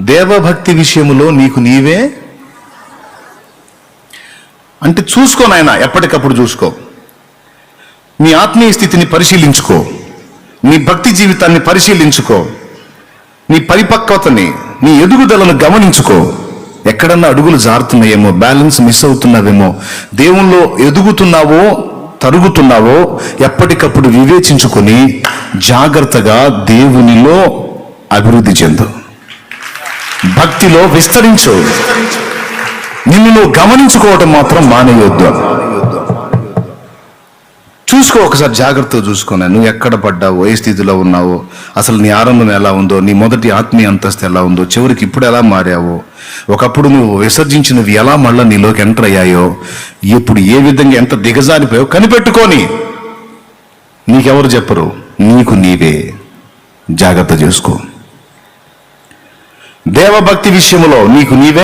దేవభక్తి విషయములో నీకు నీవే అంటే చూసుకో నాయన, ఎప్పటికప్పుడు చూసుకో. నీ ఆత్మీయ స్థితిని పరిశీలించుకో, నీ భక్తి జీవితాన్ని పరిశీలించుకో, నీ పరిపక్వతని, నీ ఎదుగుదలను గమనించుకో. ఎక్కడన్నా అడుగులు జారుతున్నాయేమో, బ్యాలెన్స్ మిస్ అవుతున్నావేమో, దేవుల్లో ఎదుగుతున్నావో తరుగుతున్నావో ఎప్పటికప్పుడు వివేచించుకొని జాగ్రత్తగా దేవునిలో అభివృద్ధి చెందు, భక్తిలో విస్తరించు. నిన్ను నువ్వు గమనించుకోవటం మాత్రం మానేయొద్దు. చూసుకో, ఒకసారి జాగ్రత్తగా చూసుకున్నా నువ్వు ఎక్కడ పడ్డావో, ఏ స్థితిలో ఉన్నావో, అసలు నీ ఆరంభం ఎలా ఉందో, నీ మొదటి ఆత్మీయ అంతస్తు ఎలా ఉందో, చివరికి ఇప్పుడు ఎలా మారావో, ఒకప్పుడు నువ్వు విసర్జించినవి ఎలా మళ్ళీ నీలోకి ఎంటర్ అయ్యాయో, ఇప్పుడు ఏ విధంగా ఎంత దిగజారిపోయావో కనిపెట్టుకొని. నీకెవరు చెప్పరు, నీకు నీవే జాగ్రత్త చేసుకో. దేవభక్తి విషయంలో నీకు నీవే